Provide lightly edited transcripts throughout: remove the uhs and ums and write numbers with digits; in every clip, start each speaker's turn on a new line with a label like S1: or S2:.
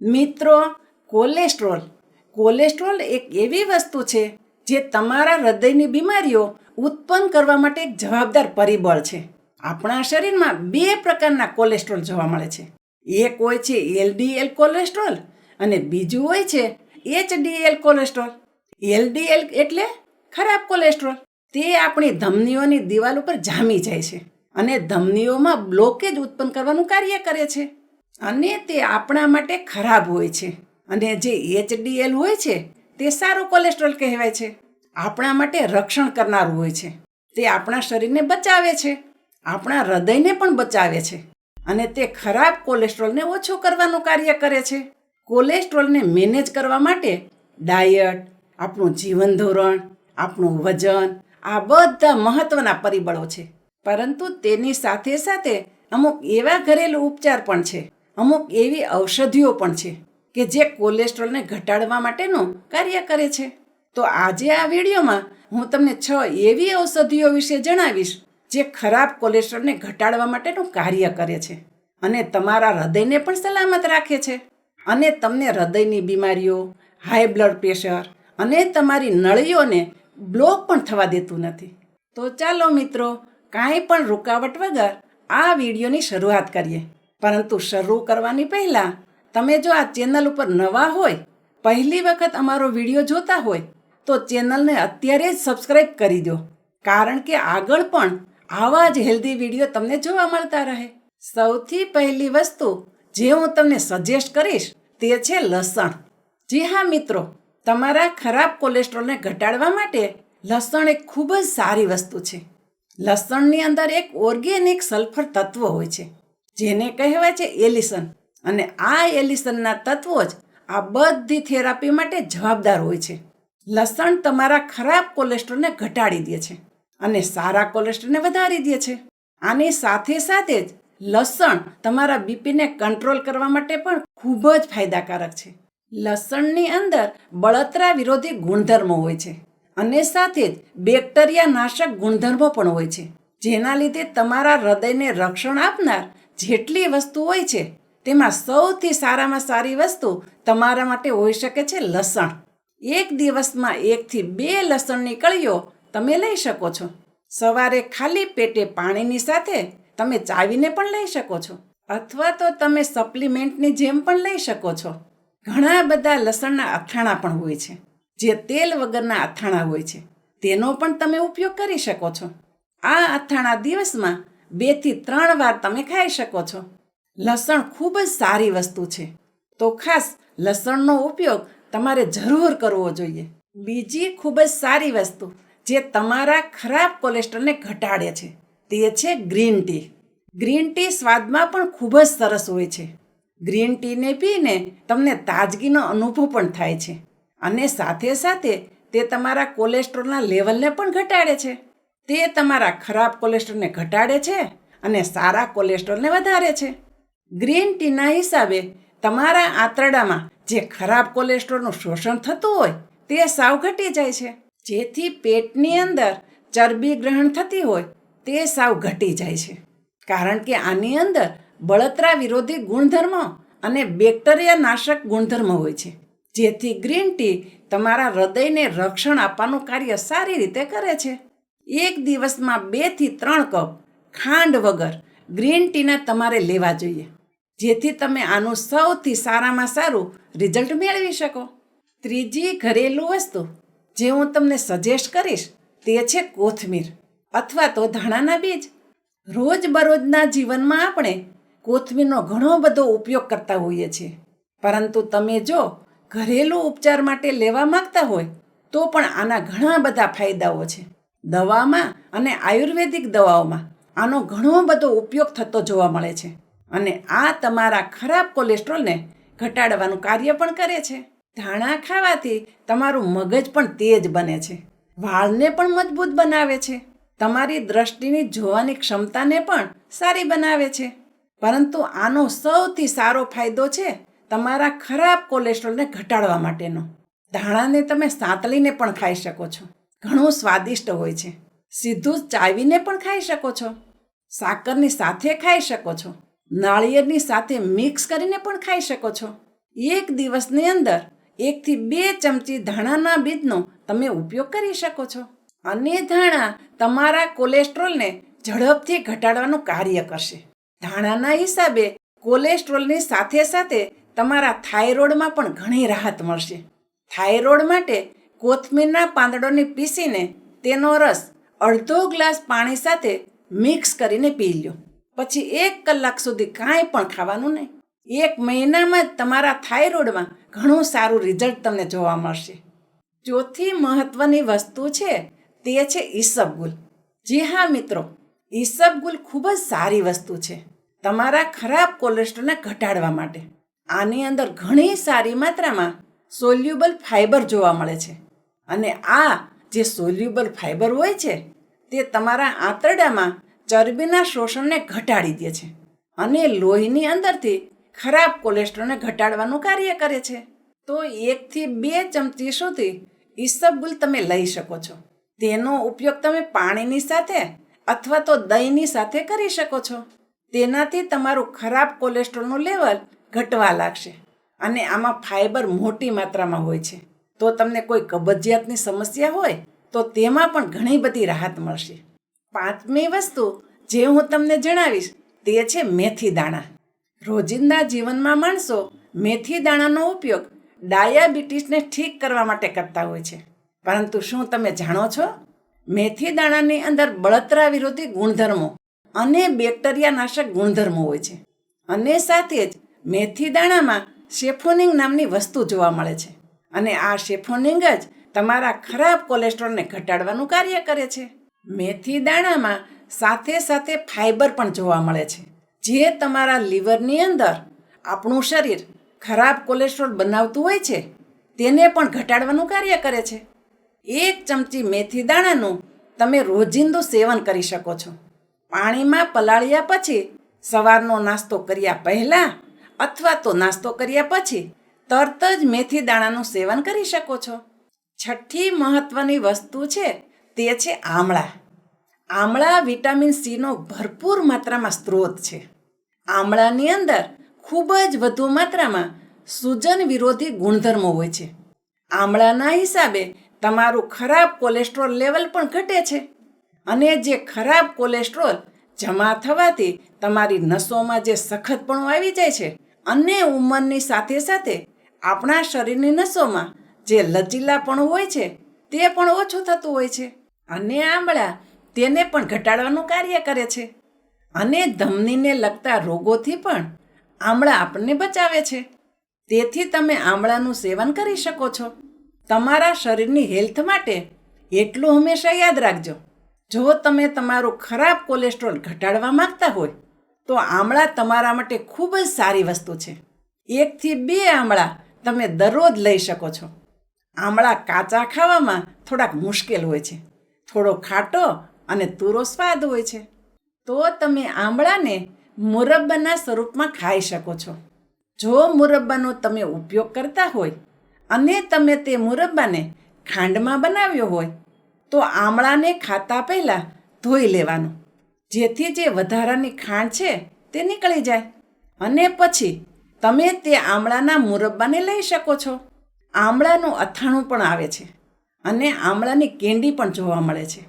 S1: મિત્રો, કોલેસ્ટ્રોલ એક એવી વસ્તુ છે જે તમારા હૃદયની બીમારીઓ ઉત્પન્ન કરવા માટે એક જવાબદાર પરિબળ છે. આપણા શરીરમાં 2 પ્રકારના કોલેસ્ટ્રોલ જોવા મળે છે. એક હોય છે એલડીએલ કોલેસ્ટ્રોલ અને બીજું હોય છે એચડીએલ કોલેસ્ટ્રોલ. એલડીએલ એટલે ખરાબ કોલેસ્ટ્રોલ. તે આપણી ધમનીઓની દિવાલ ઉપર જામી જાય છે અને ધમનીઓમાં બ્લોકેજ ઉત્પન્ન કરવાનું કાર્ય કરે છે અને તે આપણા માટે ખરાબ હોય છે. અને જે એચડીએલ હોય છે તે સારું કોલેસ્ટ્રોલ કહેવાય છે. આપણા માટે રક્ષણ કરનારું હોય છે. તે આપણા શરીરને બચાવે છે, આપણા હૃદયને પણ બચાવે છે અને તે ખરાબ કોલેસ્ટ્રોલને ઓછું કરવાનું કાર્ય કરે છે. કોલેસ્ટ્રોલને મેનેજ કરવા માટે ડાયટ, આપણું જીવન ધોરણ, આપણું વજન આ બધા મહત્વના પરિબળો છે. પરંતુ તેની સાથે સાથે અમુક એવા ઘરેલું ઉપચાર પણ છે, અમુક એવી ઔષધિઓ પણ છે કે જે કોલેસ્ટ્રોલને ઘટાડવા માટેનું કાર્ય કરે છે. તો આજે આ વિડીયોમાં હું તમને 6 એવી ઔષધિઓ વિશે જણાવીશ જે ખરાબ કોલેસ્ટ્રોલને ઘટાડવા માટેનું કાર્ય કરે છે અને તમારા હૃદયને પણ સલામત રાખે છે અને તમને હૃદયની બીમારીઓ, હાઈ બ્લડ પ્રેશર અને તમારી નળીઓને બ્લોક પણ થવા દેતું નથી. તો ચાલો મિત્રો, કાંઈ પણ રૂકાવટ વગર આ વિડીયોની શરૂઆત કરીએ. પરંતુ શરૂ કરવાની પહેલાં તમે જો આ ચેનલ ઉપર નવા હોય, પહેલી વખત અમારો વિડીયો જોતા હોય તો ચેનલને અત્યારે જ સબસ્ક્રાઈબ કરી દો, કારણ કે આગળ પણ આવા જ હેલ્ધી વિડીયો તમને જોવા મળતા રહે. સૌથી પહેલી વસ્તુ જે હું તમને સજેસ્ટ કરીશ તે છે લસણ. જી હા મિત્રો, તમારા ખરાબ કોલેસ્ટ્રોલને ઘટાડવા માટે લસણ એક ખૂબ જ સારી વસ્તુ છે. લસણની અંદર એક ઓર્ગેનિક સલ્ફર તત્વ હોય છે જેને કહેવાય છે એલિસન, અને આ એલિસનના તત્વો જ આ બધી થેરાપી માટે જવાબદાર હોય છે. લસણ તમારા ખરાબ કોલેસ્ટ્રોલને ઘટાડી દે છે અને સારા કોલેસ્ટ્રોલને વધારી દે છે. આની સાથે સાથે જ લસણ તમારા બીપીને કંટ્રોલ કરવા માટે પણ ખૂબ જ ફાયદાકારક છે. લસણની અંદર બળતરા વિરોધી ગુણધર્મો હોય છે અને સાથે જ બેક્ટેરિયા નાશક ગુણધર્મો પણ હોય છે, જેના લીધે તમારા હૃદયને રક્ષણ આપનાર જેટલી વસ્તુ હોય છે તેમાં સૌથી સારામાં સારી વસ્તુ તમારા માટે હોઈ શકે છે લસણ. એક દિવસમાં 1 થી 2 લસણની કળીઓ તમે લઈ શકો છો. સવારે ખાલી પેટે પાણીની સાથે તમે ચાવીને પણ લઈ શકો છો, અથવા તો તમે સપ્લિમેન્ટની જેમ પણ લઈ શકો છો. ઘણા બધા લસણના અથાણા પણ હોય છે જે તેલ વગરના અથાણા હોય છે, તેનો પણ તમે ઉપયોગ કરી શકો છો. આ અથાણા દિવસમાં 2 થી 3 વાર તમે ખાઈ શકો છો. લસણ ખૂબ જ સારી વસ્તુ છે, તો ખાસ લસણનો ઉપયોગ તમારે જરૂર કરવો જોઈએ. બીજી ખૂબ જ સારી વસ્તુ જે તમારા ખરાબ કોલેસ્ટ્રોલને ઘટાડે છે તે છે ગ્રીન ટી. ગ્રીન ટી સ્વાદમાં પણ ખૂબ જ સરસ હોય છે. ગ્રીન ટીને પીને તમને તાજગીનો અનુભવ પણ થાય છે અને સાથે સાથે તે તમારા કોલેસ્ટ્રોલના લેવલને પણ ઘટાડે છે. તે તમારા ખરાબ કોલેસ્ટ્રોલને ઘટાડે છે અને સારા કોલેસ્ટ્રોલને વધારે છે. ગ્રીન ટીના હિસાબે તમારા આંતરડામાં જે ખરાબ કોલેસ્ટ્રોલનું શોષણ થતું હોય તે સાવ ઘટી જાય છે, જેથી પેટની અંદર ચરબી ગ્રહણ થતી હોય તે સાવ ઘટી જાય છે. કારણ કે આની અંદર બળતરા વિરોધી ગુણધર્મો અને બેક્ટેરિયા નાશક ગુણધર્મો હોય છે, જેથી ગ્રીન ટી તમારા હૃદયને રક્ષણ આપવાનું કાર્ય સારી રીતે કરે છે. એક દિવસમાં 2 થી 3 કપ ખાંડ વગર ગ્રીન ટીના તમારે લેવા જોઈએ, જેથી તમે આનું સૌથી સારામાં સારું રિઝલ્ટ મેળવી શકો. ત્રીજી ઘરેલું વસ્તુ જે હું તમને સજેસ્ટ કરીશ તે છે કોથમીર અથવા તો ધાણાના બીજ. રોજબરોજના જીવનમાં આપણે કોથમીરનો ઘણો બધો ઉપયોગ કરતા હોઈએ છીએ, પરંતુ તમે જો ઘરેલું ઉપચાર માટે લેવા માંગતા હોય તો પણ આના ઘણા બધા ફાયદાઓ છે. દવામાં અને આયુર્વેદિક દવાઓમાં આનો ઘણો બધો ઉપયોગ થતો જોવા મળે છે અને આ તમારા ખરાબ કોલેસ્ટ્રોલને ઘટાડવાનું કાર્ય પણ કરે છે. ધાણા ખાવાથી તમારું મગજ પણ તેજ બને છે, વાળને પણ મજબૂત બનાવે છે, તમારી દ્રષ્ટિની જોવાની ક્ષમતાને પણ સારી બનાવે છે. પરંતુ આનો સૌથી સારો ફાયદો છે તમારા ખરાબ કોલેસ્ટ્રોલને ઘટાડવા માટેનો. ધાણાને તમે સાંતળીને પણ ખાઈ શકો છો, ઘણું સ્વાદિષ્ટ હોય છે. સીધું ચાવીને પણ ખાઈ શકો છો, સાકરની સાથે ખાઈ શકો છો, નાળિયેરની સાથે મિક્સ કરીને પણ ખાઈ શકો છો. એક દિવસની અંદર 1 થી 2 ચમચી ધાણાના બીજનો તમે ઉપયોગ કરી શકો છો. અને ધાણા તમારા કોલેસ્ટ્રોલને ઝડપથી ઘટાડવાનું કાર્ય કરશે. ધાણાના હિસાબે કોલેસ્ટ્રોલની સાથે સાથે તમારા થાઇરોઇડમાં પણ ઘણી રાહત મળશે. થાઇરોઇડ માટે કોથમીરના પાંદડોને પીસીને તેનો રસ અડધો ગ્લાસ પાણી સાથે મિક્સ કરીને પી લો. પછી 1 કલાક સુધી કાંઈ પણ ખાવાનું નહીં. 1 મહિનામાં જ તમારા થાઇરોઇડમાં ઘણું સારું રિઝલ્ટ તમને જોવા મળશે. ચોથી મહત્વની વસ્તુ છે તે છે ઈસબગુલ. જી હા મિત્રો, ઈસબગુલ ખૂબ જ સારી વસ્તુ છે તમારા ખરાબ કોલેસ્ટ્રોલને ઘટાડવા માટે. આની અંદર ઘણી સારી માત્રામાં સોલ્યુબલ ફાઇબર જોવા મળે છે. અને આ જે સોલ્યુબલ ફાઇબર હોય છે તે તમારા આંતરડામાં ચરબીના શોષણને ઘટાડી દે છે અને લોહીની અંદરથી ખરાબ કોલેસ્ટ્રોલને ઘટાડવાનું કાર્ય કરે છે. તો 1 થી 2 ચમચી સુધી ઈસબગુલ તમે લઈ શકો છો. તેનો ઉપયોગ તમે પાણીની સાથે અથવા તો દહીંની સાથે કરી શકો છો. તેનાથી તમારું ખરાબ કોલેસ્ટ્રોલનું લેવલ ઘટવા લાગશે. અને આમાં ફાઇબર મોટી માત્રામાં હોય છે. તો તમને કોઈ કબજિયાતની સમસ્યા હોય તો તેમાં પણ ઘણી બધી રાહત મળશે. 5મી વસ્તુ જે હું તમને જણાવીશ તે છે મેથી દાણા. રોજિંદા જીવનમાં માણસો મેથી દાણાનો ઉપયોગ ડાયાબિટીસને ઠીક કરવા માટે કરતા હોય છે. પરંતુ શું તમે જાણો છો? મેથી દાણાની અંદર બળતરા વિરોધી ગુણધર્મો અને બેક્ટેરિયા નાશક ગુણધર્મો હોય છે. અને સાથે જ મેથી દાણામાં સેફોનિંગ નામની વસ્તુ જોવા મળે છે. અને આ સેફોનિંગ જ તમારા ખરાબ કોલેસ્ટ્રોલને ઘટાડવાનું કાર્ય કરે છે. મેથી દાણામાં સાથે સાથે ફાઇબર પણ જોવા મળે છે, જે તમારા લીવરની અંદર આપણું શરીર ખરાબ કોલેસ્ટ્રોલ બનાવતું હોય છે તેને પણ ઘટાડવાનું કાર્ય કરે છે. 1 ચમચી મેથી દાણાનું તમે રોજિંદું સેવન કરી શકો છો. પાણીમાં પલાળ્યા પછી સવારનો નાસ્તો કર્યા પહેલાં અથવા તો નાસ્તો કર્યા પછી તરત જ મેથી દાણાનું સેવન કરી શકો છો. 6ઠી મહત્વની વસ્તુ છે તે છે આમળા. આમળા વિટામિન સીનો ભરપૂર માત્રામાં સ્ત્રોત છે. આમળાની અંદર ખૂબ જ વધુ માત્રામાં સૂજન વિરોધી ગુણધર્મો હોય છે. આમળાના હિસાબે તમારું ખરાબ કોલેસ્ટ્રોલ લેવલ પણ ઘટે છે. અને જે ખરાબ કોલેસ્ટ્રોલ જમા થવાથી તમારી નસોમાં જે સખતપણું આવી જાય છે અને ઉંમરની સાથે સાથે આપણા શરીરની નસોમાં જે લચીલાપણું હોય છે તે પણ ઓછું થતું હોય છે. અને આમળા તેને પણ ઘટાડવાનું કાર્ય કરે છે. અને ધમનીને લગતા રોગોથી પણ આમળા આપણને બચાવે છે. તેથી તમે આમળાનું સેવન કરી શકો છો. તમારા શરીરની હેલ્થ માટે એટલું હંમેશા યાદ રાખજો, જો તમે તમારું ખરાબ કોલેસ્ટ્રોલ ઘટાડવા માંગતા હોય તો આમળા તમારા માટે ખૂબ જ સારી વસ્તુ છે. 1 થી 2 આમળા તમે દરરોજ લઈ શકો છો. આમળા કાચા ખાવામાં થોડાક મુશ્કેલ હોય છે, થોડો ખાટો અને તુરો સ્વાદ હોય છે. તો તમે આમળાને મુરબ્બાના સ્વરૂપમાં ખાઈ શકો છો. જો મુરબ્બાનો તમે ઉપયોગ કરતા હોય અને તમે તે મુરબ્બાને ખાંડમાં બનાવ્યો હોય તો આમળાને ખાતા પહેલાં ધોઈ લેવાનું, જેથી જે વધારાની ખાંડ છે તે નીકળી જાય. અને પછી તમે તે આમળાના મુરબ્બાને લઈ શકો છો. આમળાનું અથાણું પણ આવે છે અને આમળાની કેન્ડી પણ જોવા મળે છે.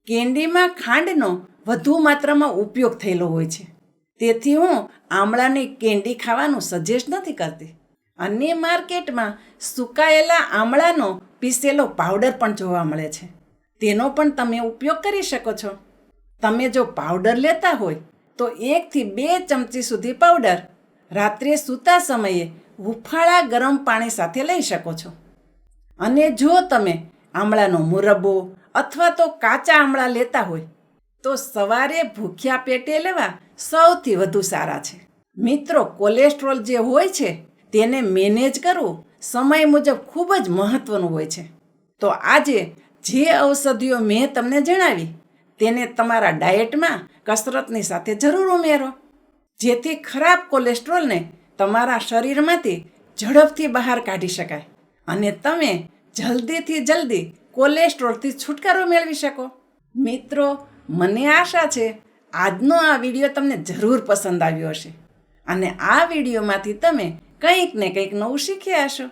S1: કેન્ડીમાં ખાંડનો વધુ માત્રામાં ઉપયોગ થયેલો હોય છે. તેથી હું આમળાની કેન્ડી ખાવાનું સજેસ્ટ નથી કરતી. અને માર્કેટમાં સુકાયેલા આમળાનો પીસેલો પાવડર પણ જોવા મળે છે. તેનો પણ તમે ઉપયોગ કરી શકો છો. તમે જો પાવડર લેતા હોય તો 1 થી 2 ચમચી સુધી પાવડર રાત્રે સૂતા સમયે હુંફાળા ગરમ પાણી સાથે લઈ શકો છો. અને જો તમે આમળાનો મુરબ્બો અથવા તો કાચા આમળા લેતા હોય તો સવારે ભૂખ્યા પેટે લેવા સૌથી વધુ સારા છે. મિત્રો, કોલેસ્ટ્રોલ જે હોય છે તેને મેનેજ કરવું સમય મુજબ ખૂબ જ મહત્વનું હોય છે. તો આજે જે ઔષધિઓ મેં તમને જણાવી તેને તમારા ડાયટમાં કસરતની સાથે જરૂર ઉમેરો, જેથી ખરાબ કોલેસ્ટ્રોલને તમારા શરીરમાંથી ઝડપથી બહાર કાઢી શકાય અને તમે જલ્દીથી જલ્દી કોલેસ્ટ્રોલથી છુટકારો મેળવી શકો. મિત્રો, મને આશા છે આજનો આ વિડીયો તમને જરૂર પસંદ આવ્યો હશે અને આ વિડીયોમાંથી તમે કંઈક ને કંઈક નવું શીખ્યા હશો.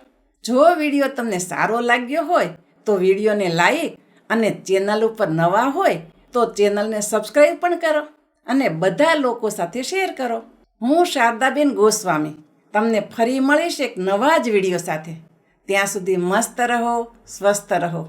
S1: જો વિડીયો તમને સારો લાગ્યો હોય તો વિડીયોને લાઈક અને ચેનલ ઉપર નવા હોય તો ચેનલને સબસ્ક્રાઈબ પણ કરો અને બધા લોકો સાથે શેર કરો. હું શારદાબેન ગોસ્વામી તમને ફરી મળીશ એક નવા જ વિડીયો સાથે. ત્યાં સુધી મસ્ત રહો, સ્વસ્થ રહો.